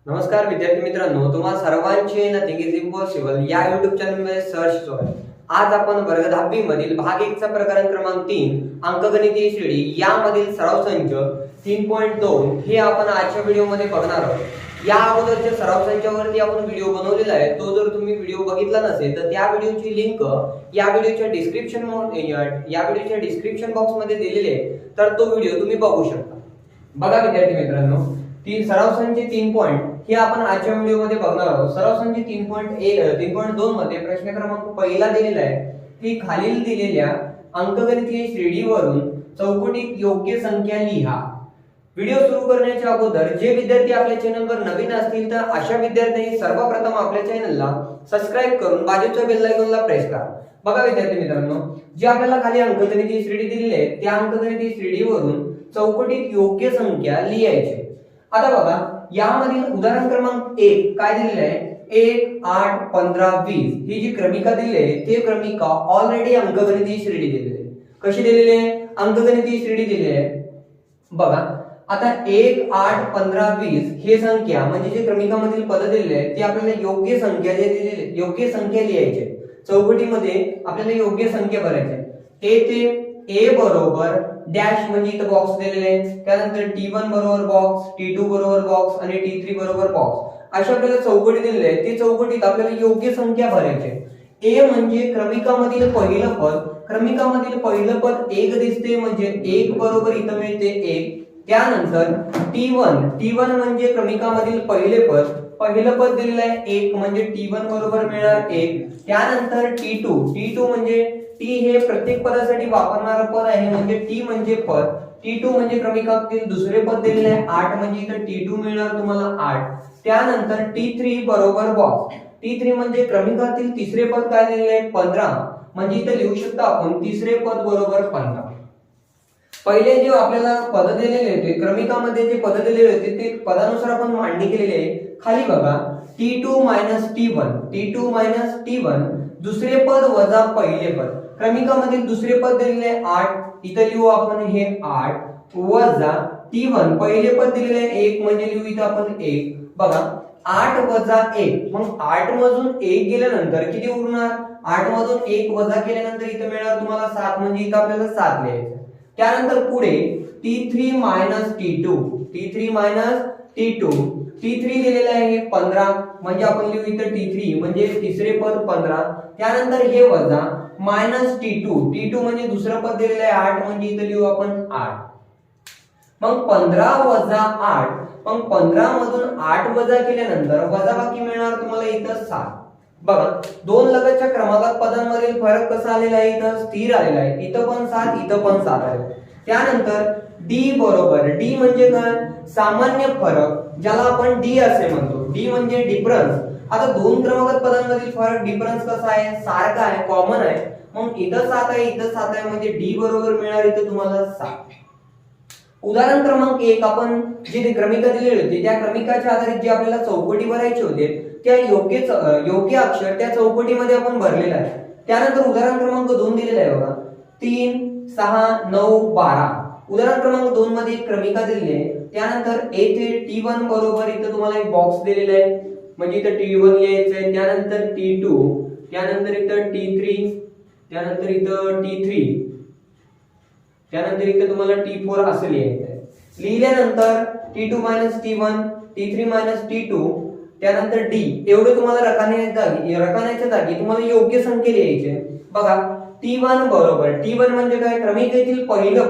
नमस्कार विद्यार्थी मित्रांनो, तुम्हा सर्वांचे नथिंग इज इम्पॉसिबल या YouTube चॅनलमध्ये सहर्ष स्वागत. आज आपण वर्ग 10वी मधील भाग 1 चा प्रकरण क्रमांक 3 अंकगणितीय श्रेणी यामधील सराव संच 3.2 हे आपण आजच्या व्हिडिओमध्ये बघणार आहोत. या अगोदरच्या सराव संचावरती आपण व्हिडिओ बनवलेला आहे. तो जर तुम्ही व्हिडिओ बघितला नसेल तर त्या व्हिडिओची लिंक या व्हिडिओच्या डिस्क्रिप्शन बॉक्स मध्ये दिलेली आहे, तर तो व्हिडिओ तुम्ही बघू शकता. बघा विद्यार्थी मित्रांनो, सराव संच 3 पॉइंट हे आपण आजच्या व्हिडिओमध्ये बघणार आहोत. सराव संच 3.2 मध्ये प्रश्न क्रमांक पहिला दिलेला आहे की खालील दिलेल्या अंकगणितीय श्रेणीवरून चौकटीत योग्य संख्या लिहा. व्हिडिओ सुरू करण्याच्या अगोदर जे विद्यार्थी आपल्या चॅनलवर नवीन असतील तर अशा विद्यार्थ्यांनी सर्वप्रथम आपल्या चॅनलला सबस्क्राइब करून बाजूच्या बेल आयकॉनला प्रेस करा. बघा विद्यार्थी मित्रांनो, जे आपल्याला खाली अंकगणितीय श्रेणी दिलेली आहे त्या अंकगणितीय श्रेणीवरून चौकटीत योग्य संख्या लिहायची. आता बघा, यामधील उदाहरण क्रमांक 1 काय दिलेले आहे, 1 8 15 20 ही जी क्रमिका दिलेली आहे ते क्रमिका ऑलरेडी अंकगणितीय श्रेणी दिलेली आहे. कशी दिलेली आहे? अंकगणितीय श्रेणी दिलेली आहे. बघा आता 1 8 15 20 हे संख्या म्हणजे जे क्रमिकामधील पद दिलेले आहे ते आपल्याला योग्य संख्या जे दिलेले योग्य संख्या लिहायची. चौकटीमध्ये आपल्याला योग्य संख्या भरायची. A बरोबर डॅश म्हणजे इथं बॉक्स दिलेले आहे, त्यानंतर T1 बरोबर बॉक्स, T2 बरोबर बॉक्स आणि T3 बरोबर बॉक्स अशा आपल्याला चौकटी दिलेले आहे. ते चौकटीत आपल्याला योग्य संख्या भरायची. A म्हणजे क्रमिकामधील पहिलं पद, क्रमिकामधील पहिलं पद 1 दिसते म्हणजे 1 बरोबर इथं मिळते 1. त्यानंतर T1 म्हणजे क्रमिकामधील पहिलं पद दिलेलं आहे 1 म्हणजे T1 बरोबर मिळणार 1. त्यानंतर T2 म्हणजे T हे प्रत्येक पदासाठी वापरणारा पद आहे म्हणजे T म्हणजे पद. T2 म्हणजे क्रमिकातील दुसरे पद दिलेले आहे 8 म्हणजे इथं T2 मिळणार तुम्हाला 8. त्यानंतर T3 बरोबर बॉक्स. T3 म्हणजे क्रमिकातील तिसरे पद काय दिलेले आहे 15 म्हणजे इथं लिहू शकता आपण तिसरे पद बरोबर 15. पहिले जे आपल्याला पद दिलेले होते क्रमिकामध्ये जे पद दिलेले होते ते पदानुसार आपण मांडणी केलेली आहे. खाली बघा T2 - T1 दुसरे पद वजा पहिले पद. क्रमिकामधील दुसरे पद दिलेले आहे 8, इथं लिहू आपण हे 8 वजा T1 पहिले पद दिलेले आहे 1 म्हणजे लिहू इथं आपण 1. बघा 8 वजा 1 मग 8 मधून 1 गेल्यानंतर किती उरणार? 8 मधून 1 वजा केल्यानंतर इथं मिळणार तुम्हाला 7 म्हणजे इथं आपल्याला 7 लिहायचं. त्यानंतर पुढे T3 - T2 T3 दिलेलं आहे 15 म्हणजे आपण लिहू इथं T3 म्हणजे तिसरे पद 15. त्यानंतर हे वजा T2 म्हणजे दुसरं पद दिलेलं आहे 8 म्हणजे इथं लिहू आपण 8. मग 15 वजा 8 मग 15 मधून 8 वजा केल्यानंतर वजाबाकी मिळणार तुम्हाला इथं 7. बघा दोन लगतच्या क्रमांकात पदांमधील फरक कसा आलेला आहे, इथं स्थिर आलेला आहे. इथं पण 7 इथं पण 7 आहे. त्यानंतर D म्हणजे काय? सामान्य फरक, ज्याला आपण D असे म्हणतो. D म्हणजे डिफरन्स. आता दोन क्रमांकात पदांमधील फरक डिफरन्स कसा आहे? सारखा आहे, कॉमन आहे. मग इथं 7 आहे इथं 7 आहे म्हणजे D बरोबर मिळणार इथं तुम्हाला 7. उदाहरण क्रमांक 1 आपण जे क्रमिका दिलेली होती त्या क्रमिकाच्या आधारित जे आपल्याला चौकटी भरायचे होते त्या योग्य अक्षर त्या चौकटीमध्ये आपण भरलेला आहे. त्यानंतर उदाहरण क्रमांक 2 दिलेला आहे बघा 3 6 9 12. उदाहरण क्रमांक 2 मध्ये एक क्रमिका दिलेली आहे. त्यानंतर येथे T1 बरोबर इथं तुम्हाला एक बॉक्स दिलेला आहे म्हणजे इथं T1 लिहायचं आहे. त्यानंतर T2 त्यानंतर इथं T3 त्यानंतर इथं T3 त्यानंतर इथं तुम्हाला T4 असं लिहायचं आहे. लिहिल्यानंतर T2 - T1 T3 - T2 त्यानंतर D एवढे तुम्हाला रकान्याच्या जागी तुम्हाला योग्य संख्या लिहायची. बघा T1 म्हणजे काय? क्रमिकेतील पहिलं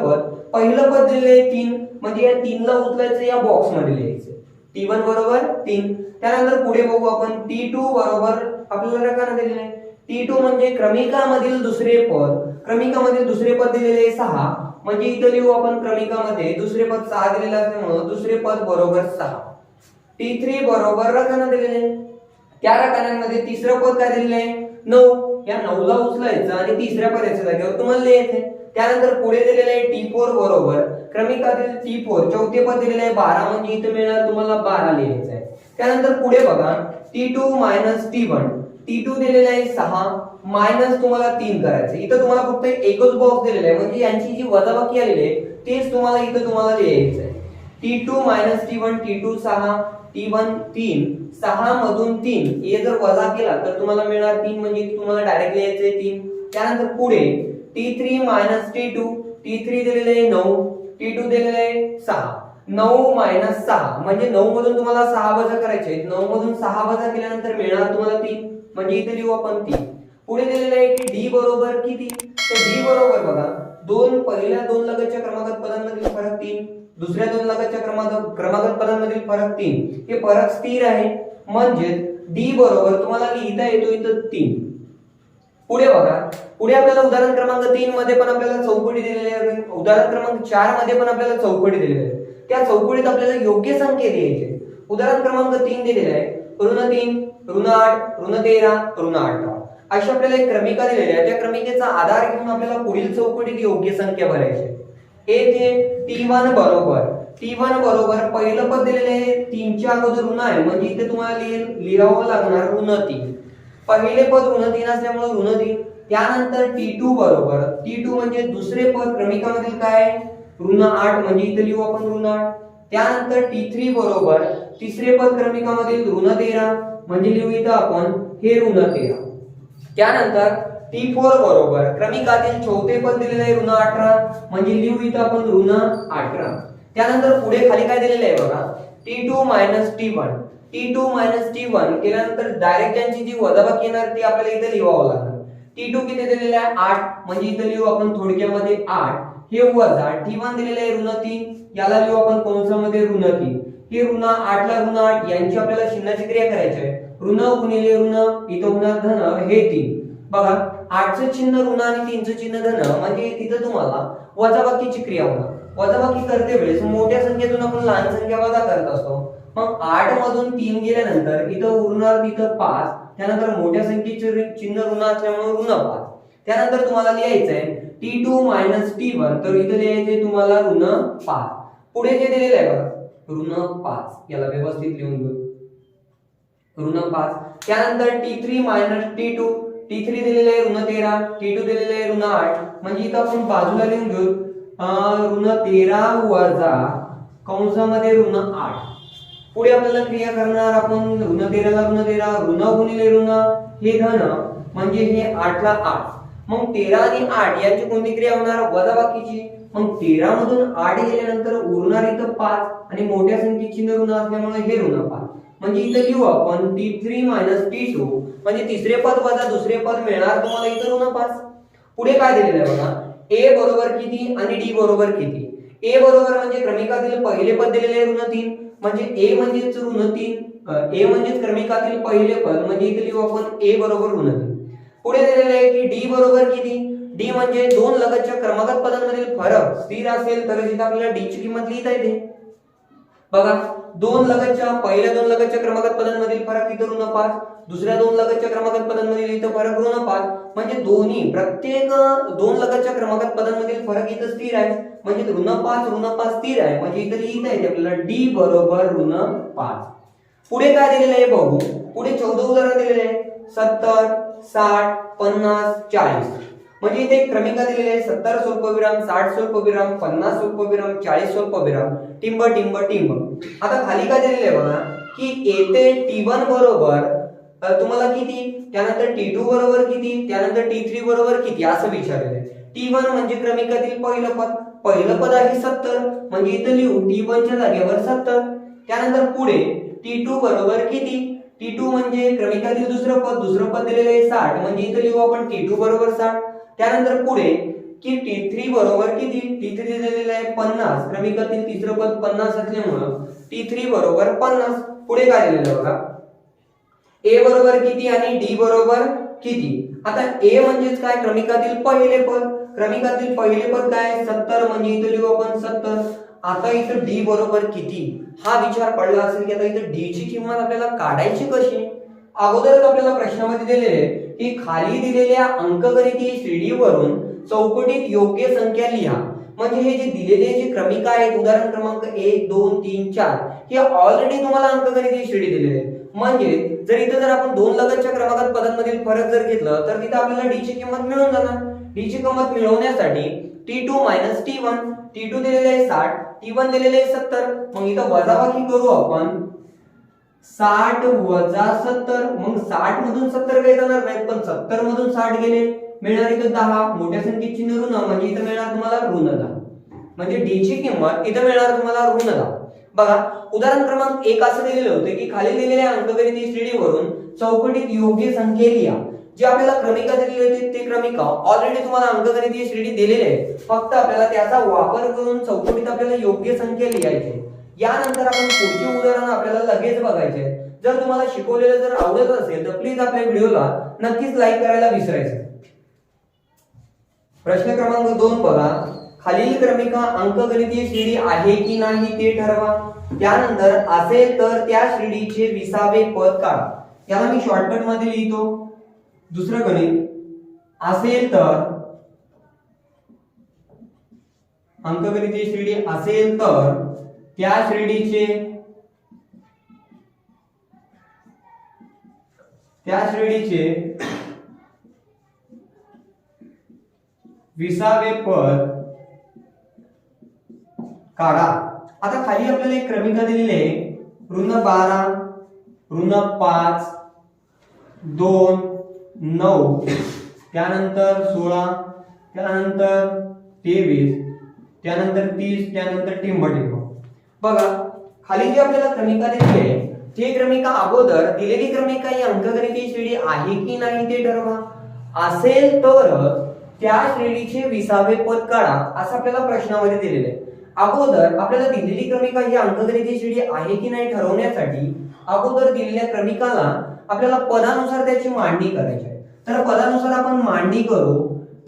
पद दिलेले आहे 3 म्हणजे या 3 ला उचलायचं या बॉक्स मध्ये लिहायचं. T1 बरोबर 3. त्यानंतर पुढे बघू आपण T2 बरोबर आपल्याला रकाना दिलेले आहे. T2 म्हणजे क्रमिकामधील दुसरे पद दिलेले आहे 6 म्हणजे इथं लिहू आपण क्रमिकामध्ये दुसरे पद 6 दिलेले असल्यामुळे दुसरे पद बरोबर 6. T3 बरोबर रकाना दिलेले आहे. त्या रकान्यांमध्ये तिसरं पद काय दिलेलं आहे 9. या 9 ला उचलायचं आणि तिसऱ्या पदाच्या जागेवर तुम्हाला लिहायचं. त्यानंतर पुढे दिलेलं आहे T4 बरोबर क्रमिकातील T4 चौथे पद दिलेलं आहे 12 म्हणजे इथं मिळणार तुम्हाला 12 लिहायचं आहे. त्यानंतर पुढे बघा T2 - T1 दिलेलं आहे 6 मायनस तुम्हाला 3 करायचं. इथं तुम्हाला फक्त एकच बॉक्स दिलेला आहे म्हणजे यांची जी वजाबाकी आलेली आहे तेच तुम्हाला इथं लिहायचं आहे. T2 minus T1, T2 6, T1 3, 6 मधून 3 हे जर वजा केला तर तुम्हाला मिळणार 3, म्हणजे तुम्हाला डायरेक्ट लिहायचे 3. त्यानंतर पुढे T3 मायनस T2, T3 दिलेले आहे 9, T2 दिलेले आहे 6. 9 मायनस 6 म्हणजे 9 मधून तुम्हाला 6 वजा करायचे. 9 मधून 6 वजा केल्यानंतर मिळणार तुम्हाला 3, म्हणजे इथे लिहू आपण 3. पुढे दिलेले आहे की D बरोबर किती, तर D बरोबर बघा पहिल्या दोन लगतच्या क्रमागत पदांमधील फरक 3, दुसऱ्या दोन लगतच्या क्रमागत पदांमधील फरक 3, हे फरक स्थिर आहे. म्हणजे D बरोबर तुम्हाला लिहिता येतो इथं 3. पुढे बघा, पुढे आपल्याला उदाहरण क्रमांक 3 मध्ये पण आपल्याला चौकटी दिलेली आहे, उदाहरण क्रमांक 4 मध्ये पण आपल्याला चौकटी दिलेली आहे. त्या चौकटीत आपल्याला योग्य संख्या द्यायचे. उदाहरण क्रमांक 3 दिलेले आहे, ऋण 3, ऋण 8, ऋण 13, ऋण 18. अशी आपल्याला एक क्रमिका दिलेली आहे. त्या क्रमिकेचा आधार घेऊन आपल्याला पुढील चौकटीत योग्य संख्या भरायची. येथे T1 बरोबर पहिलं पद दिलेले आहे 3 च्या अगोदर ऋण आहे, म्हणजे इथे तुम्हाला लिहावं लागणार ऋण 3. पहिले पद ऋण 3 असल्यामुळे ऋण 3. त्यानंतर T2 म्हणजे दुसरे पद क्रमिकामधील काय ऋण 8, म्हणजे इथे लिहू आपण ऋण 8. त्यानंतर T3 बरोबर तिसरे पद क्रमिकामधील ऋण 13, म्हणजे लिहू इथं आपण हे ऋण 13. त्यानंतर T4 बरोबर क्रमिकातील चौथे पद दिलेले आहे ऋण 18, म्हणजे लिहू इथं आपण ऋण 18. त्यानंतर पुढे खाली काय दिलेले आहे बघा, T2 मायनस T1 केल्यानंतर डायरेक्ट त्यांची जी वजाबाकी येणार ती आपल्याला इथे लिहावं लागणार. T2 किती दिलेले आहे 8, म्हणजे इथे लिहू आपण थोडक्यामध्ये 8. हे वजा T1 दिलेले आहे ऋण 3, याला लिहू आपण कंसामध्ये ऋण 3. हे ऋण 8 ला ऋण 8 यांची आपल्याला चिन्हाची क्रिया करायची आहे. ऋण गुणिले ऋण इथं होणार धन, हे 3. बघा 8चं चिन्ह ऋण आणि 3चं चिन्ह धन, म्हणजे तिथं तुम्हाला वजाबाकीची क्रिया होणार. वजाबाकी करते वेळेस मोठ्या संख्येतून आपण लहान संख्या वजा करत असतो. मग 8 मधून 3 गेल्यानंतर इथं उरणार तिथं 5. त्यानंतर मोठ्या संख्येचे चिन्ह ऋण असल्यामुळे ऋण 5. त्यानंतर तुम्हाला लिहायचं आहे T2 मायनस T1, तर इथं लिहायचे तुम्हाला ऋण 5. पुढे जे दिलेलं आहे बघा ऋण 5, याला व्यवस्थित लिहून घेऊ ऋण 5. त्यानंतर T3 मायनस T3 दिलेले आहे ऋण 13, T2 दिलेले आहे ऋण 8, म्हणजे इथं आपण बाजूला लिहून घेऊ ऋण 13 वजा कंसामध्ये ऋण 8. पुढे आपल्याला क्रिया करणार आपण ऋण 13 ला ऋण 13, ऋण गुणिले ऋण हे धन, म्हणजे हे 8 ला 8. मग 13 आणि 8 यांची कोणती क्रिया होणार, वजाबाकीची. मग 13 मधून 8 गेल्यानंतर उरणार इथं 5 आणि मोठ्या संख्येची ऋण असल्यामुळे हे ऋण 5, म्हणजे इथं लिहू आपण T3 मायनस T2, म्हणजे तिसरे पद वजा दुसरे पद मिळणार तुम्हाला इथं ऋण 5. पुढे काय दिलेलं आहे बघा, A बरोबर किती आणि D बरोबर किती. A बरोबर म्हणजे क्रमिकातील पहिले पद दिलेले ऋण 3, म्हणजे A म्हणजेच ऋण 3, A म्हणजेच क्रमिकातील पहिले पद, म्हणजे इथे लिहू आपण A बरोबर ऋण 3. पुढे दिलेले आहे की D बरोबर किती. D म्हणजे दोन लगतच्या क्रमागत पदांमधील फरक स्थिर असेल तर इथे आपल्याला D ची किंमत लिहिता येते. बघा पहिल्या दोन लगतच्या क्रमागत पदांमधील फरक इथं ऋण 5, दुसऱ्या दोन लगतच्या क्रमागत पदांमधील इथं फरक ऋण 5, म्हणजे प्रत्येक दोन लगतच्या क्रमागत पदांमधील फरक इथं स्थिर आहे, म्हणजे ऋण 5 स्थिर आहे, म्हणजे इथं लिहिता येते आपल्याला D बरोबर ऋण 5. पुढे काय दिलेलं आहे बघू, पुढे 14 उदाहरण दिलेले आहे 70, 60, 50, 40. म्हणजे इथे क्रमिका दिलेली आहे 70 स्वल्पविराम, 60 स्वल्पविराम, 50 स्वल्पविराम, 40 स्वल्पविराम, टिंब टिंब टिंब. आता खाली काय दिलेले आहे बघा की येथे T1 बरोबर तुम्हाला किती, त्यानंतर T2 बरोबर किती, त्यानंतर T3 बरोबर किती असं विचारलेलं आहे. T1 म्हणजे क्रमिकातील पहिलं पद आहे 70, म्हणजे इथे लिहू T1 च्या जागेवर 70. त्यानंतर पुढे T2 बरोबर किती, T2 म्हणजे क्रमिकातील दुसरं पद दिलेले आहे 60, म्हणजे इथे लिहू आपण T2 बरोबर 60. त्यानंतर पुढे की T3 बरोबर किती, T3 दिलेले आहे 50, क्रमिकातील तिसरं पद 50 असल्यामुळे T3 बरोबर 50. पुढे काय दिलेलं बघा, A बरोबर किती आणि D बरोबर किती. आता A म्हणजेच काय, क्रमिकातील पहिले पद काय 70, म्हणजे इथे लिहू आपण 70. आता इथं D बरोबर किती हा विचार पडला असेल की आता इथं D ची किंमत आपल्याला काढायची कशी. अगोदरच आपल्याला प्रश्नामध्ये दिलेले की खाली दिलेल्या अंकगणितीय श्रेणीवरून चौकटीत योग्य संख्या लिहा. म्हणजे हे जे दिलेले जे क्रमिका आहेत उदाहरण क्रमांक 1 2 3 4 हे ऑलरेडी तुम्हाला अंकगणितीय श्रेणी दिलेले आहे. म्हणजे जर आपण दोन लगतच्या क्रमागत पदांमधील फरक जर घेतलं तर तिथे आपल्याला D ची किंमत मिळून जाणार. D ची किंमत मिळवण्यासाठी T2 मायनस T1 T2 दिलेले आहे 60, T1 दिलेले आहे 70. मग इथं वजाबाकी करू आपण. 60 वजा 70, मग 60 मधून 70 काही जाणार नाहीत, पण 70 मधून 60 गेले, मिळणार इथं 10. मोठ्या संख्येत चिन्ह ऋण म्हणजे इथं मिळणार तुम्हाला ऋण 10. म्हणजे d ची किंमत इथं मिळणार तुम्हाला ऋण 10. बघा उदाहरण क्रमांक 1 असं दिलेलं होतं की खाली दिलेल्या अंकगणितीय श्रेणीवरून चौकटीत योग्य संख्या लिहा. जे आपल्याला क्रमिका दिलेली होती ते क्रमिका ऑलरेडी तुम्हाला अंकगणितीय श्रेणी दिलेली आहे, फक्त आपल्याला त्याचा वापर करून चौकटीत आपल्याला योग्य संख्या लिहायची. यानंतर आपण पुढचे उदाहरण आपल्याला लगेच बघायचे. जर तुम्हाला शिकवलेलं जर आवडत असेल तर प्लीज आपल्या व्हिडिओला नक्कीच लाईक करायला विसरायचं. प्रश्न क्रमांक 2 बघा. खालील क्रमिका अंकगणितीय श्रेणी आहे की नाही ते ठरवा. त्यानंतर असेल तर त्या श्रेणीचे 20वे पद काढा. याला मी शॉर्टकट मध्ये लिहितो. दुसरं गणित असेल तर अंकगणितीय श्रेणी असेल तर त्या श्रेणीचे 20वे पद काढा. आता खाली आपल्याला एक क्रमिका दिलेली आहे. ऋण 12, ऋण 5, 2, 9, त्यानंतर 16, त्यानंतर 23, त्यानंतर 30, त्यानंतर टिंब. बघा खाली जी आपल्याला क्रमिका दिलेली आहे ते क्रमिका अगोदर दिलेली क्रमिका ही अंकगणितीय श्रेणी आहे की नाही ते ठरवा. असेल तर त्या श्रेणीचे 20वे पद काढा असं आपल्याला प्रश्नामध्ये दिलेलं आहे. अगोदर आपल्याला दिलेली क्रमिका ही अंकगणितीय श्रेणी आहे की नाही ठरवण्यासाठी अगोदर दिलेल्या क्रमिकाला आपल्याला पदानुसार त्याची मांडणी करायची आहे. तर पदानुसार आपण मांडणी करू.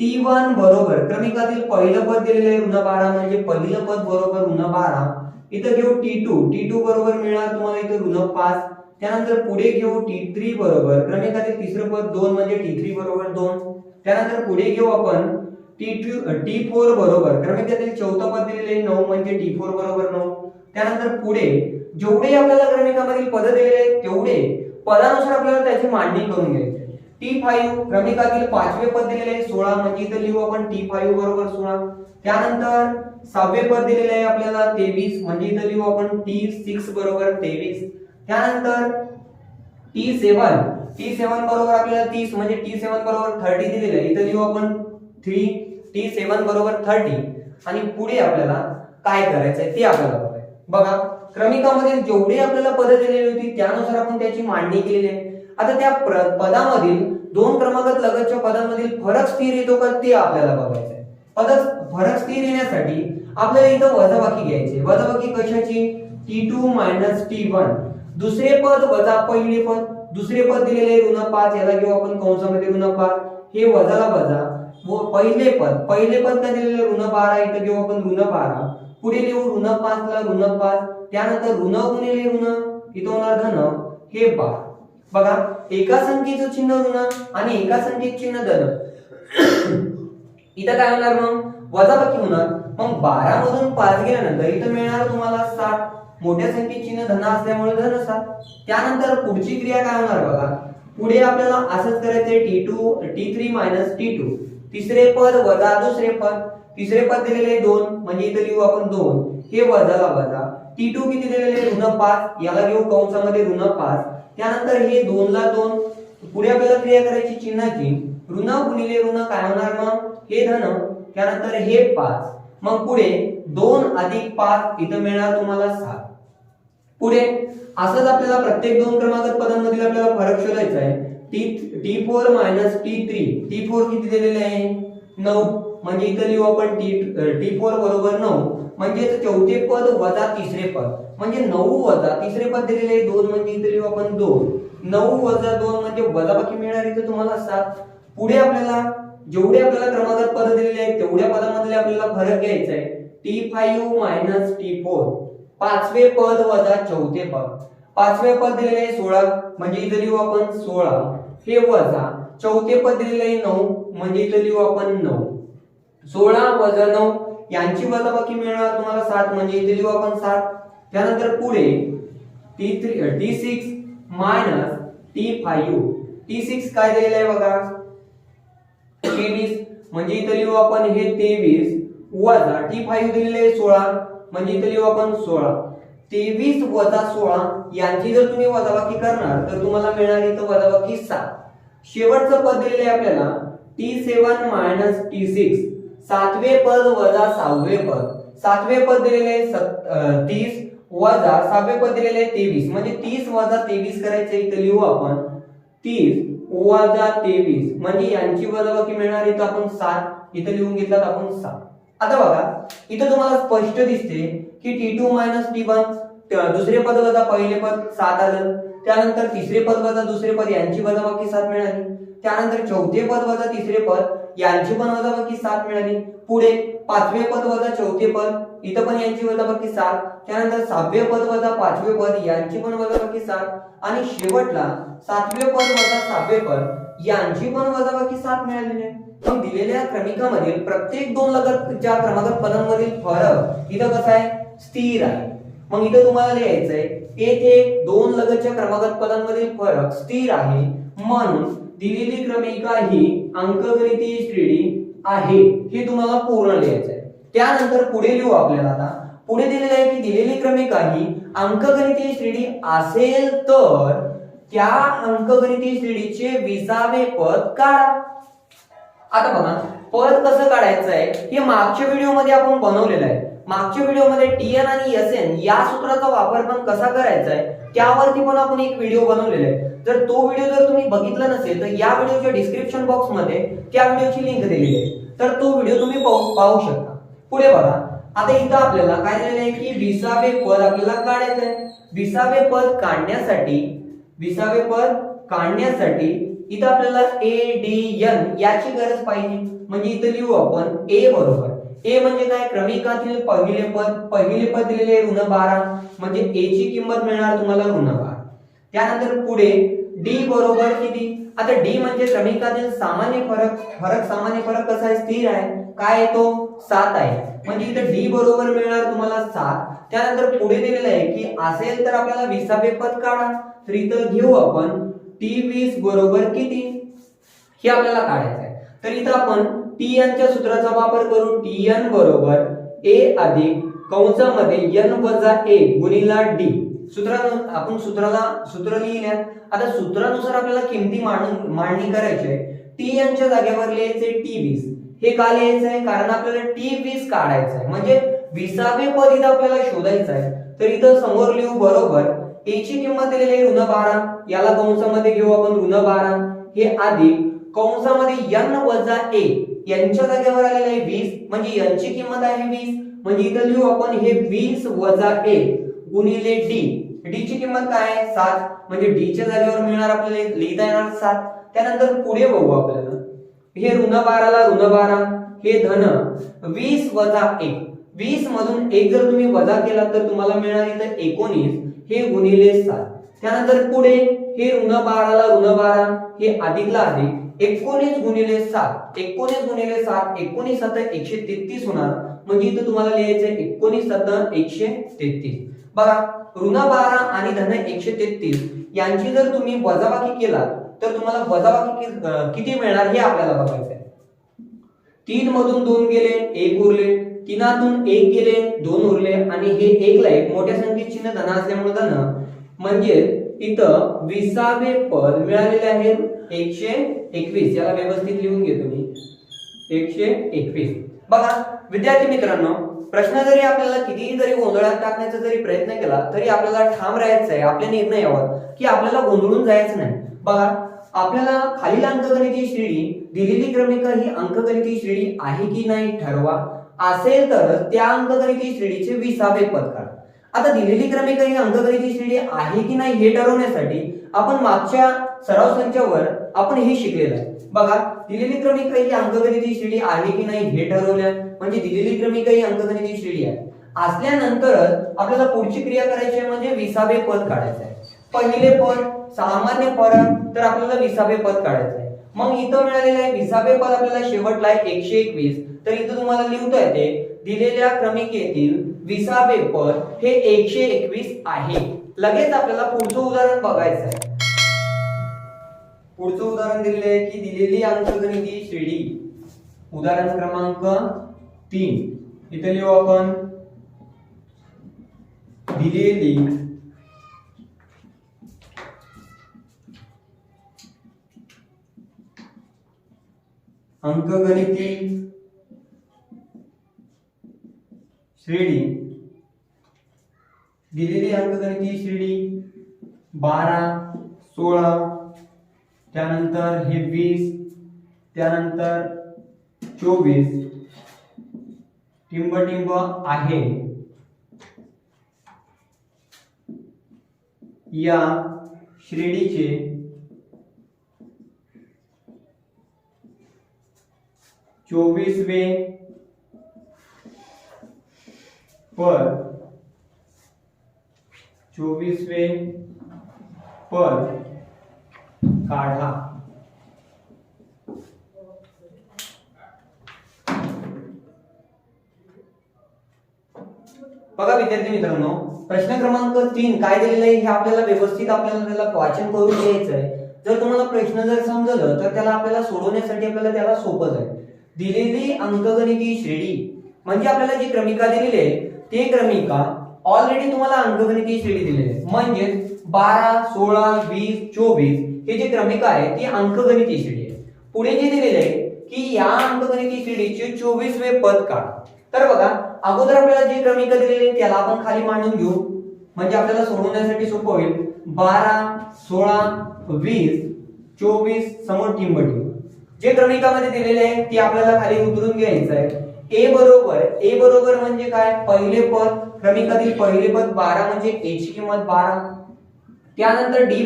T1 बरोबर क्रमिकातील पहिलं पद दिलेलं आहे ऋण 12 म्हणजे पहिलं पद बरोबर ऋण 12. इथं घेऊ T2 बरोबर मिळणार तुम्हाला इथं ऋण 5. त्यानंतर पुढे घेऊ T3 बरोबर क्रमिकातील तिसरं पद 2 म्हणजे T3 बरोबर 2. त्यानंतर पुढे घेऊ आपण T4 बरोबर क्रमिकातील चौथं पद दिलेले 9 म्हणजे T4 बरोबर 9. त्यानंतर पुढे जेवढे आपल्याला क्रमिकामधील पद दिलेले आहेत तेवढे पदानुसार आपल्याला त्याची मांडणी करून घ्यायची. T5 क्रमिकातील 5वे पद दिलेले आहे 16 म्हणजे इथं लिहू आपण T5 बरोबर 16. त्यानंतर 6वे पद दिलेले आहे आपल्याला 23 म्हणजे इथं लिहू आपण T6 बरोबर 23. त्यानंतर T7 बरोबर आपल्याला 30 म्हणजे T7 बरोबर 30 दिलेलं आहे इथं लिहू आपण 3 T7 बरोबर 30. आणि पुढे आपल्याला काय करायचंय ते आपल्याला बघायचं. बघा क्रमिकामध्ये जेवढे आपल्याला पद दिलेली होती त्यानुसार आपण त्याची मांडणी केलेली आहे. आता त्या पदामधील दोन क्रमांकात लगतच्या पदांमधील फरक स्थिर येतो का ते आपल्याला बघायचं आहे. फरक स्थिर येण्यासाठी आपल्याला इथं वजाबाकी घ्यायची. वजाबाकी कशाची? T2 - T1. दुसरे पद वजा पहिले पद. दुसरे पद दिलेले ऋण 5 याला घेऊ आपण कंसामध्ये ऋण 5. हे वजाला वजा व पहिले पद काय दिलेले ऋण 12 इथं घेऊ आपण ऋण 12. पुढे लिहू ऋण 5 ला ऋण 5. त्यानंतर ऋण गुणिले ऋण इथं होणार धन हे 12. बघा एका संख्येचं चिन्ह ऋण आणि एका संख्येचं चिन्ह धन. इथं काय होणार मग वजाबाकी होणार. मग 12 मधून 5 गेल्यानंतर इथं मिळणार तुम्हाला 7. मोठ्या संख्येचे चिन्ह धन असल्यामुळे धन 7. त्यानंतर पुढची क्रिया काय होणार बघा. पुढे आपल्याला असंच करायचंय T3 - T2. तिसरे पद वजा दुसरे पद. तिसरे पद दिलेले 2 म्हणजे इथं लिहू आपण 2. हे वजाला वजा. T2 किती दिलेले ऋण 5 याला घेऊ कंसामध्ये ऋण 5. त्यानंतर हे 2 ला 2. पुढे आपल्याला क्रिया करायची चिन्हाची. ऋण गुणिले ऋण काय होणार मग हे धन. त्यानंतर हे 5. मग पुढे 2 + 5 इथं मिळणार तुम्हाला 7. पुढे असंच आपल्याला प्रत्येक दोन क्रमांकात पदांमधील आपल्याला फरक शोधायचा आहे. T4 - T3. T4 किती दिलेले आहे 9 म्हणजे इथं लिहू आपण T4 बरोबर 9 म्हणजे चौथे पद वजा तिसरे पद म्हणजे 9 वजा तिसरे पद दिलेले 2 म्हणजे इथे लिहू आपण 2. 9 वजा 2 म्हणजे वजाबाकी मिळणार इथे तुम्हाला 7. पुढे आपल्याला जेवढे आपल्याला क्रमांकात पद दिलेले आहेत तेवढ्या पदांमधले आपल्याला फरक घ्यायचा आहे. T5 - T4. पाचवे पद वजा चौथे पद. पाचवे पद दिलेले 16 म्हणजे इथे लिहू आपण 16. हे वजा चौथे पद दिलेले 9 म्हणजे इथे लिहू आपण 9. 16 वजा 9 यांची वजाबाकी मिळणार तुम्हाला 7 म्हणजे इथे लिहू आपण 7. त्यानंतर पुढे T6 - T5. T6 काय दिलेलं आहे बघा 23 म्हणजे इथे लिहू आपण हे 23 वजा T5 दिलेले आहे 16 म्हणजे इथे लिहू आपण 16. 23 वजा 16 यांची जर तुम्ही वजाबाकी करणार तर तुम्हाला मिळणार इथं वजाबाकी 7. शेवटचं पद दिलेले आहे आपल्याला T7 मायनस T6. सातवे पद वजा सहावे पद. सातवे पद दिलेले आहे 30 वजा सहावे पद दिलेले आहे 23 म्हणजे 30 वजा 23 करायचे इथे लिहू आपण 30 वजा 23 म्हणजे यांची वजाबाकी मिळणार इथं आपण 7 इथे लिहून घेतलात आपण 7. आता बघा इथं तुम्हाला स्पष्ट दिसते की T2 मायनस T1 दुसरे पद वजा पहिले पद 7 आलं. त्यानंतर तिसरे पद वजा दुसरे पद यांची वजाबाकी 7 मिळाली. त्यानंतर चौथे पद वजा तिसरे पद यांची पण वजाबाकी 7 मिळाली. पुढे पाचवे पद वजा चौथे पद इथं पण यांची वजाबाकी 7. त्यानंतर सहावे पद वजा पाचवे पद यांची पण वजाबाकी 7 आणि शेवटला सातवे पद वजा सहावे पद यांची पण वजाबाकी 7 मिळालेली आहे. मग दिलेल्या क्रमिकामधील प्रत्येक दोन लगतच्या क्रमागत पदांमधील फरक इथं कसा आहे स्थिर आहे. मग इथं तुम्हाला लिहायचं आहे येथे दोन लगतच्या क्रमागत पदांमधील फरक स्थिर आहे म्हणून दिलेली क्रमिका ही अंकगणितीय श्रेणी आहे हे तुम्हाला पूर्ण लिहायचं आहे. त्यानंतर पुढे लिहू आपल्याला आता पुढे दिलेलं आहे की दिलेली क्रमिका ही अंकगणितीय श्रेणी असेल तर त्या अंकगणितीय श्रेणीचे 20वे पद काढा. आता बघा पद कसं काढायचं आहे हे मागच्या व्हिडिओमध्ये आपण बनवलेलं आहे. मागच्या व्हिडिओमध्ये TN आणि SN या सूत्राचा वापर पण कसा करायचा आहे त्यावरती पण आपण एक व्हिडिओ बनवलेला आहे. जर तो व्हिडिओ जर तुम्ही बघितला नसेल तर या व्हिडिओच्या डिस्क्रिप्शन बॉक्स मध्ये त्या व्हिडिओची लिंक दिलेली आहे तर तो व्हिडिओ तुम्ही पाहू शकता. पुढे बघा आता इथं आपल्याला काय दिलेलं आहे की 20वे पद आपल्याला काढायचं आहे. 20वे पद काढण्यासाठी इथं आपल्याला ADN याची गरज पाहिजे. म्हणजे इथं लिहू आपण A बरोबर A म्हणजे काय क्रमिकातील पहिले पद दिलेले ऋण 12 म्हणजे A ची किंमत मिळणार तुम्हाला ऋण 12. त्यानंतर पुढे D बरोबर किती. आता D म्हणजे क्रमिकातील सामान्य फरक कसा आहे स्थिर आहे. काय आहे तो 7 आहे म्हणजे इथं D बरोबर मिळणार तुम्हाला 7. त्यानंतर पुढे दिलेलं आहे की असेल तर आपल्याला 20वे पद काढा. तर इथं घेऊ आपण T20 बरोबर किती हे आपल्याला काढायचं आहे. तर इथं आपण TN च्या सूत्राचा वापर करू. TN बरोबर A अधिक कंसामध्ये N वजा 1 गुणिला D. आपण सूत्र लिहिल्या. आता सूत्रानुसार आपल्याला किमती मांडणी करायची आहे. TN च्या जागेवर लिहायचे T20. हे का लिहायचं आहे कारण आपल्याला T20 काढायचं आहे म्हणजे 20वे पद इथं आपल्याला शोधायचं आहे. तर इथं समोर लिहू बरोबर A ची किंमत दिलेली आहे ऋण 12 याला कंसामध्ये घेऊ आपण ऋण 12 हे अधिक कंसामध्ये N वजा 1 यांच्या जागेवर आलेलं आहे 20 म्हणजे N ची किंमत आहे 20 म्हणजे इथं लिहू आपण हे 20 वजा 1 गुणिले D ची किंमत काय आहे 7 म्हणजे D च्या जागेवर मिळणार आपल्याला लिहिता येणार 7. त्यानंतर पुढे बघू आपल्याला हे ऋण 12 ला ऋण 12 हे धन 20 वजा 1 20 मधून 1 जर तुम्ही वजा केला तर तुम्हाला मिळणार इथं 19 हे गुणिले 7. त्यानंतर पुढे हे ऋण 12 ला ऋण 12 हे अधिकला अधिक 19 गुणिले 7 19 गुणिले 7 19 7 133 होणार म्हणजे इथं तुम्हाला लिहायचं 19 7 133. बघा ऋण 12 आणि धन 133 यांची जर तुम्ही वजाबाकी केला तर तुम्हाला वजाबाकी किती मिळणार हे आपल्याला बघायचं आहे. 3 मधून 2 गेले 1 उरले 3तून 1 गेले 2 उरले आणि हे 1 ला 1 मोठ्या संख्येत चिन्ह धन असल्यामुळे धन म्हणजे इथं 20वे पद मिळालेले आहे 121. याला व्यवस्थित लिहून घेतो मी 121. बघा विद्यार्थी मित्रांनो प्रश्न जरी आपल्याला कितीही जरी गोंधळात टाकण्याचा जरी प्रयत्न केला तरी आपल्याला ठाम राहायचं आहे आपल्या निर्णयावर की आपल्याला गोंधळून जायचं नाही. बघा आपल्याला खालील अंकगणितीय श्रेणी दिलेली क्रमिका ही अंकगणितीय श्रेणी आहे की नाही ठरवा. असेल तर त्या अंकगणितीय श्रेणीचे 20वे पद काढा. आता दिलेली क्रमिका ही अंकगणितीय श्रेणी आहे की नाही हे ठरवण्यासाठी आपण मागच्या सराव संचावर आपण हे शिकलेलं आहे. बघा दिलेली क्रमिका ही अंकगणितीय श्रेणी आहे की नाही हे ठरवलं म्हणजे दिलेली क्रमिका ही अंकगणितीय श्रेणी आहे असल्यानंतर आपल्याला पुढची क्रिया करायची आहे म्हणजे 20वे पद काढायचं आहे. पहिले पद सामान्य फरक तर आपल्याला 20वे पद काढायचं आहे. मग इथं मिळालेलं आहे 20वे पद आपल्याला शेवटला आहे 121. तर इथं तुम्हाला लिहिता येते दिलेल्या क्रमिकेतील 20वे पद हे 121 आहे. लगेच आपल्याला पुढचं उदाहरण बघायचं आहे. पुढचं उदाहरण दिलेलं आहे की दिलेली अंकगणितीय श्रेणी उदाहरण क्रमांक 3 इथे लिहू आपण दिलेली अंकगणिती श्रेणी, दिलेली अंकगणिती श्रेणी 12, 16, त्यानंतर हे 20, त्यानंतर 24 टिंब टिंब आहे या श्रेणीचे चोवीसवे पद काढा. बघा विद्यार्थी मित्रांनो, प्रश्न क्रमांक 3 काय दिलेलं आहे हे आपल्याला व्यवस्थित त्याला वाचन करून घ्यायचं आहे. जर तुम्हाला प्रश्न जर समजलं तर त्याला आपल्याला सोडवण्यासाठी आपल्याला त्याला सोपं जाईल. दिलेली अंकगणिती श्रेणी म्हणजे आपल्याला जी क्रमिका दिलेली आहे ते क्रमिका ऑलरेडी तुम्हाला अंकगणिती श्रेणी दिलेली आहे. म्हणजे 12, 16, 20, 24 हे जे क्रमिका आहे ती अंकगणिती श्रेणी आहे. पुढे जे दिलेले आहे की या अंकगणिती श्रेणीचे 24वे पद काढा. तर बघा अगोदर आपल्याला जी क्रमिका दिलेली आहे त्याला आपण खाली मांडून घेऊ म्हणजे आपल्याला सोडवण्यासाठी सोपं होईल. 12, 16, 20, 24 समोर टिंब टिंब जे क्रमिकामध्ये दिलेले आहे ते आपल्याला खाली उतरून घ्यायचं आहे. ए बरोबर म्हणजे काय, पहिले पद, क्रमिकातील पहिले पद 12 म्हणजे ए ची किंमत 12. त्यानंतर डी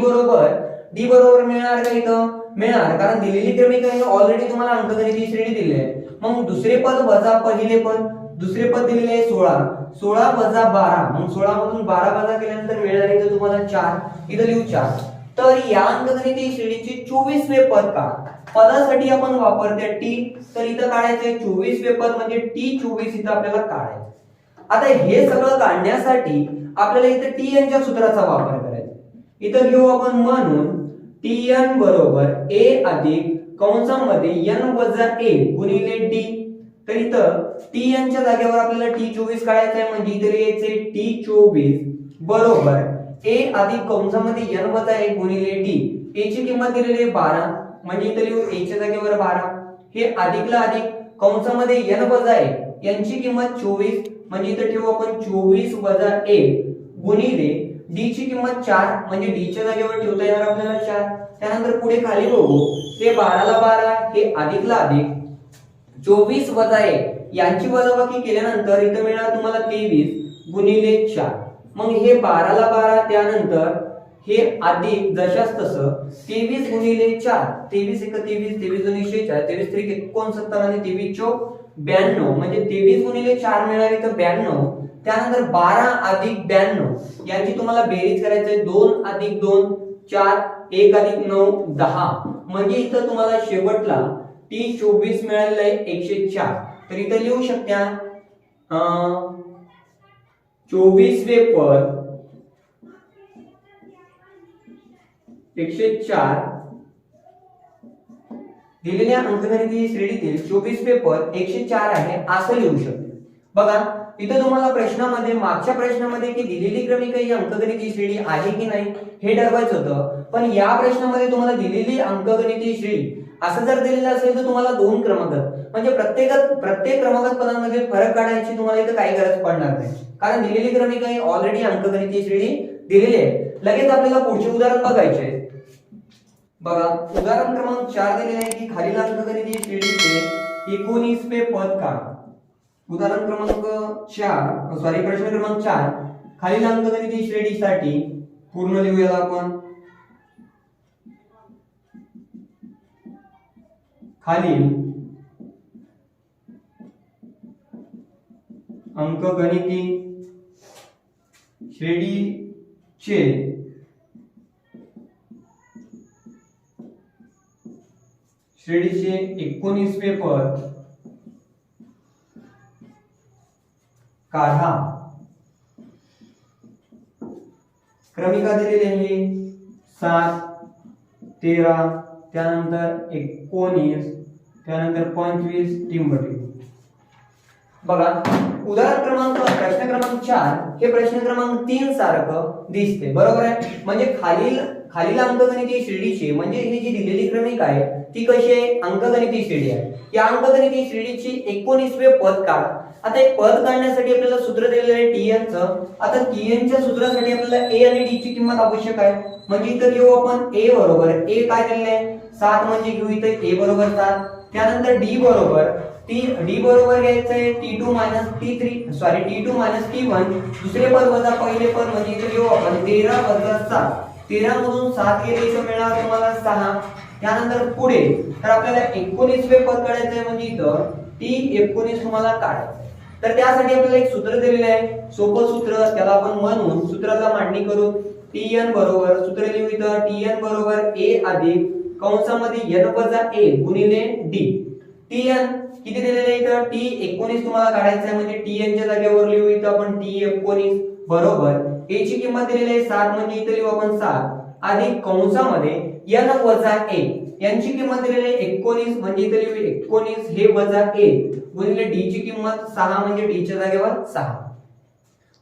बरोबर मिळणार का इथं, मिळणार, कारण दिलेली क्रमिका ही ऑलरेडी तुम्हाला अंकगणिती श्रेणी दिली आहे. मग दुसरे पद वजा पहिले पद, दुसरे पद दिलेले आहे 16 वजा 12, मग 16 मधून 12 वजा केल्यानंतर मिळणार इथं तुम्हाला 4, इथं लिहू 4. तर या अंकगणिती श्रेणीचे 24वे पद काढा. पदासाठी आपण वापरते टी, तर इथं काढायचंय 24वे पद म्हणजे टी 24 इथं आपल्याला काढायचं. आता हे सगळं काढण्यासाठी आपल्याला इथं टी एन च्या सूत्राचा वापर करायचा. इथं घेऊ आपण म्हणून टी एन बरोबर ए अधिक कंसामध्ये एन वजा ए गुणिले डी. तर इथं टी एन च्या जागेवर आपल्याला टी 24 काढायचं आहे म्हणजे इथे लिहायचंय टी 24 बरोबर ए अधिक कंसामध्ये एन वजा ए गुणिले डी. ए ची किंमत दिलेली आहे 12 म्हणजे इथे लिहू ए च्या जागेवर 12. हे अधिकला अधिक कंसामध्ये एन वजा ए, यांची किंमत 24 म्हणजे इथे ठेवू आपण 24 वजा ए गुणिले डी ची किंमत 4 म्हणजे डी च्या जागेवर ठेवता येणार आपल्याला 4. त्यानंतर पुढे खाली बघू ते 12 ला 12 हे अधिकला अधिक 24 वजा ए यांची वजाबाकी केल्यानंतर इथे मिळणार तुम्हाला 23 गुणिले 4. मग हे 12 ला 12 त्यानंतर हे अधिक जशास तसं 23 गुणिले 4, 23 एक 23, 23 दोन्ही 4, 23 त्रिक 69 आणि 23 चौक 92 म्हणजे 23 गुणिले 4 मिळणार इथं 92. त्यानंतर 12 अधिक 92 यांची तुम्हाला बेरीज करायची आहे. 2 अधिक 2 4, 1 अधिक 9 10 म्हणजे इथं तुम्हाला शेवटला टी 24 मिळालेला आहे 104. तर इथं लिहू शकता 24वे पद 104 दिलेल्या अंकगणिती श्रेणीतील 24वे पद 104 आहे असं लिहू शकतो. बघा इथे तुम्हाला प्रश्नामध्ये मागच्या प्रश्नामध्ये की दिलेली क्रमिका ही अंकगणिती श्रेणी आहे की नाही हे ठरवायचं होतं, पण या प्रश्नामध्ये तुम्हाला दिलेली अंकगणिती श्रेणी असं जर दिलेलं असेल तर तुम्हाला दोन क्रमांक म्हणजे प्रत्येक क्रमांकात पदांमध्ये फरक काढायची तुम्हाला इथं काही गरज पडणार नाही, कारण दिलेली क्रमिका ही ऑलरेडी अंकगणिती श्रेणी दिलेली आहे. लगेच आपल्याला पुढचे उदाहरण बघायचे आहे. बघा उदाहरण क्रमांक 4 दिलेले आहे की खालील अंकगणिती श्रेणीचे 19वे पद काढा. उदाहरण क्रमांक 4 प्रश्न क्रमांक 4 खालील अंकगणिती श्रेणीसाठी पूर्ण लिहूया आपण. खालील अंकगणिती श्रेणीचे श्रेणीचे 19वे पद काढा. क्रमिका दिलेली आहे 7 13 त्यानंतर 19 त्यानंतर 25 टिंब. बघा उदाहरण क्रमांक प्रश्न क्रमांक 4 हे प्रश्न क्रमांक 3 सारखं दिसते, बरोबर आहे. म्हणजे खालील अंकगणितीय श्रेणीची म्हणजे ही जी दिलेली क्रमिक आहे ती कशी आहे, अंकगणितीय श्रेणी आहे. या अंकगणितीय श्रेणीची 19वे पद काढ. आता एक पद काढण्यासाठी आपल्याला सूत्र दिलेलं आहे tn चं. आता tn च्या सूत्रासाठी आपल्याला a आणि d ची किंमत आवश्यक आहे. म्हणजे इथं घेऊ आपण a बरोबर a काय दिलेलं आहे 7 म्हणजे घेऊ इथे a बरोबर 7. त्यानंतर d बरोबर d बरोबर घ्यायचं आहे t2 t3 sorry t2 t1 दुसरे पद वजा पहिले पद म्हणजे इथे घेऊ आपण 13 वजा 7. 13 मधून 7 गेले तर मिळणार तुम्हाला 6. त्यानंतर पुढे तर आपल्याला 19वे पद काढायचं आहे म्हणजे इथं t19 तुम्हाला काढायचं. तर त्यासाठी आपल्याला एक सूत्र दिलेलं आहे, सोपं सूत्र, त्याला आपण म्हणून सूत्राला मांडणी करू. tn बरोबर सूत्र लिहू इथं tn बरोबर a अधिक कंसामध्ये n वजा a गुणिले d. tn किती दिलेलं आहे इथं t19 तुम्हाला काढायचं आहे म्हणजे tn च्या जागेवर लिहू इथं आपण t19 बरोबर a ची किंमत दिलेली आहे 7 म्हणजे इथं लिहू आपण 7 अधिक कंसामध्ये n वजा a यांची किंमत दिलेली आहे 19 म्हणजे इथे लिहू 19 हे वजा a गुणिले d ची किंमत 6 म्हणजे d च्या जागेवर 6.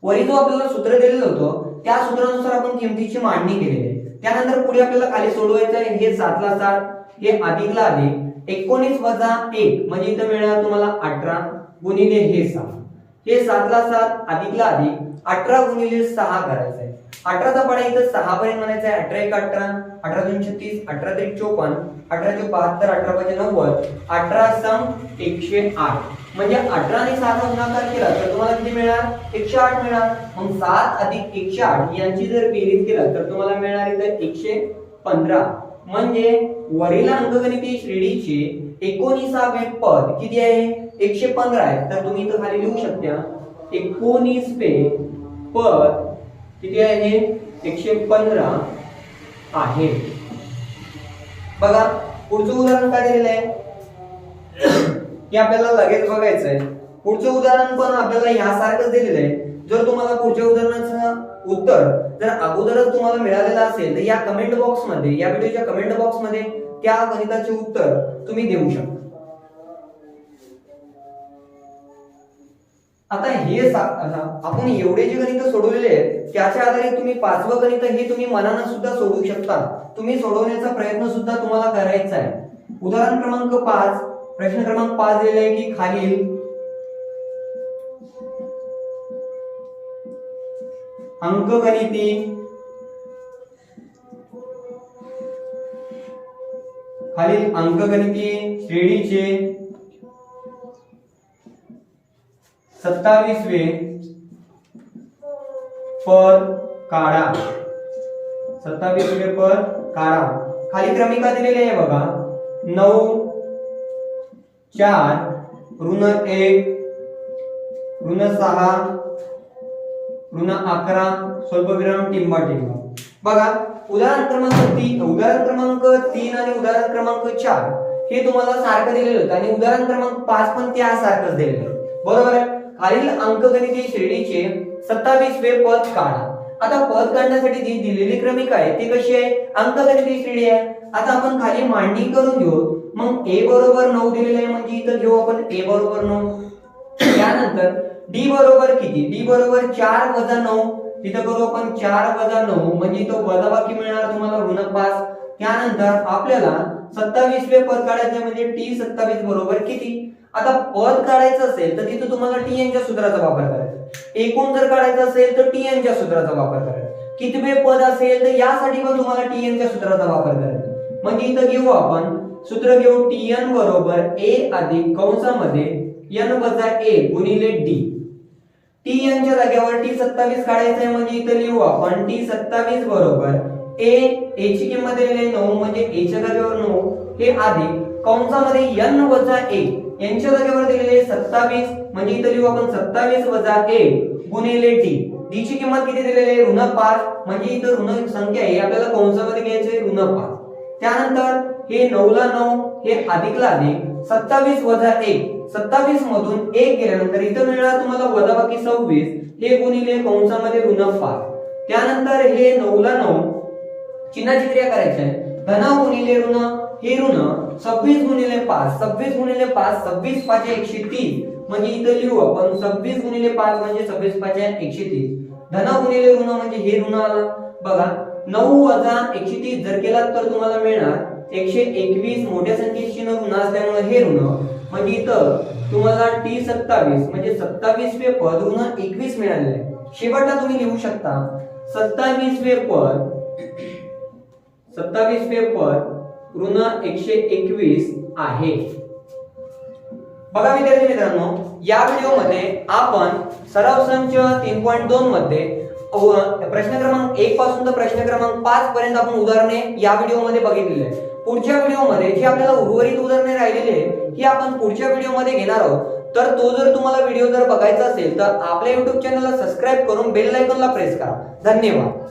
वरी जो आपल्याला सूत्र दिलेलं होतं त्या सूत्रानुसार आपण किमतीची मांडणी केलेली आहे. त्यानंतर पुढे आपल्याला खाली सोडवायचं आहे. हे 7 ला 7 हे अधिकला अधिक 19 वजा 1 म्हणजे इथे मिळणार तुम्हाला 18 गुणिले हे 6. हे 7 ला 7 अधिकला अधिक 18 गुणिले 6 करायचं आहे. 18 चा पाडा इथं 6 पर्यंत म्हणायचा आहे. 18 1 18 18 2 36 18 3 54 18 4 72 18 5 90 18 सम 108 म्हणजे 18 ने 7 चा गुणाकार केला तर तुम्हाला किती मिळणार 108 मिळणार. मग 7 अधिक 108 यांची जर बेरीज केला तर तुम्हाला मिळणार इथं 115. म्हणजे वरील अंकगणितीय श्रेणीचे 19वे पद किती आहे 115 आहे. तर तुम्ही इथं खाली लिहू शकता 19वे पद किती आहे 115 आहे. बघा पुढचं उदाहरण काय दिलेलं आहे की आपल्याला लगेच बघायचं आहे. पुढचं उदाहरण पण आपल्याला यासारखंच दिलेलं आहे. जर तुम्हाला पुढच्या उदाहरणाचं उत्तर जर अगोदरच तुम्हाला मिळालेलं असेल तर या कमेंट बॉक्स मध्ये या व्हिडिओच्या कमेंट बॉक्स मध्ये त्या गणिताचे उत्तर तुम्ही देऊ शकता. आता हे आपण एवढे जे गणित सोडवलेले आहेत त्याच्या आधारे तुम्ही 5वं गणित हे तुम्ही मनानं सुद्धा सोडवू शकता. तुम्ही सोडवण्याचा प्रयत्न सुद्धा तुम्हाला करायचा आहे. उदाहरण क्रमांक 5 प्रश्न क्रमांक 5 दिलेला आहे की खालील अंकगणितीय श्रेणीचे 27वे पद काढा. 27वे पद काढा. खाली क्रमिका दिलेली आहे बघा 9 4 ऋण 1 ऋण 6 ऋण 11 स्वल्पविराम टिंबा टिंबा. बघा उदाहरण क्रमांक 3 आणि उदाहरण क्रमांक 4 हे तुम्हाला सारखं दिलेलं होतं आणि उदाहरण क्रमांक 5 पण त्यासारखंच दिलेलं आहे, बरोबर आहे. खालील अंकगणितीय श्रेणीचे 27वे पद काढा. आता पद काढण्यासाठी जी दिलेली क्रमिका आहे ती कशी आहे अंकगणितीय श्रेणी आहे. आता आपण खाली मांडणी करून घेऊ. मग a बरोबर 9 दिलेलं आहे म्हणजे इथं घेऊ आपण a बरोबर 9. त्यानंतर d बरोबर किती d बरोबर 4 वजा 9 इथं करू आपण 4 वजा 9 म्हणजे इथं वजाबाकी मिळणार तुम्हाला ऋण 5. त्यानंतर आपल्याला 27वे पद काढायचे म्हणजे t27 बरोबर किती. आता पद काढायचं असेल तर तिथे तुम्हाला tn च्या सूत्राचा वापर करायचा. एकूण जर काढायचं असेल तर tn च्या सूत्राचा वापर करायचा. कितवे पद असेल तर यासाठी पण तुम्हाला tn च्या सूत्राचा वापर करायचा. म्हणजे इथं घेऊ आपण सूत्र घेऊ tn बरोबर a अधिक कंसामध्ये n वजा a गुणिले d. tn च्या जागेवर t27 काढायचं आहे म्हणजे इथं लिहू आपण t27 बरोबर a ची किंमत दिलेली आहे 9 म्हणजे a च्या जागेवर 9 हे अधिक कंसामध्ये n वजा a यांच्या जागेवर दिलेले 27 म्हणजे इथं लिहू आपण 27 वजा a गुणिले d. d ची किंमत किती दिलेली आहे ऋण 5 म्हणजे इथं ऋण संख्या आहे आपल्याला कंसामध्ये घ्यायचे ऋण 5. त्यानंतर हे 9 ला 9 हे अधिकला अधिक 27 वजा 1 27 मधून 1 गेल्यानंतर इथं मिळणार तुम्हाला वजाबाकी 26 हे गुणिले कंसामध्ये ऋण 5. त्यानंतर हे 9 ला 9 चिन्हाची क्रिया करायची आहे. धन गुणिले ऋण हे ऋण 26 गुणिले 5 26 गुणिले 5 26 5 130 म्हणजे इथं लिहू आपण 26 गुणिले 5 म्हणजे 26 5 130. धन गुणिले ऋण म्हणजे हे ऋण आलं बघा. 9 वजा 130 जर केलात तर तुम्हाला मिळणार 121. मोठ्या संख्येचे चिन्ह ऋण असल्यामुळे हे ऋण म्हणजे इथं तुम्हाला T27 म्हणजे 27वे पद ऋण 21 मिळाले आहे. शेवटला तुम्ही लिहू शकता 27वे पद ऋण 121 आहे. बघा विद्यार्थी मित्रांनो, या व्हिडिओमध्ये आपण सराव संच 3.2 मध्ये प्रश्न क्रमांक 1 पासून तर प्रश्न क्रमांक 5 पर्यंत आपण उदाहरणे या व्हिडिओमध्ये बघितलेली आहे. पुढच्या व्हिडिओमध्ये जे आपल्याला उर्वरित उदाहरणे राहिलेली आहे ही आपण पुढच्या व्हिडिओमध्ये घेणार आहोत. तर तो जर तुम्हाला व्हिडिओ जर बघायचा असेल तर आपल्या YouTube चॅनलला सबस्क्राइब करून बेल आयकॉनला प्रेस करा. धन्यवाद.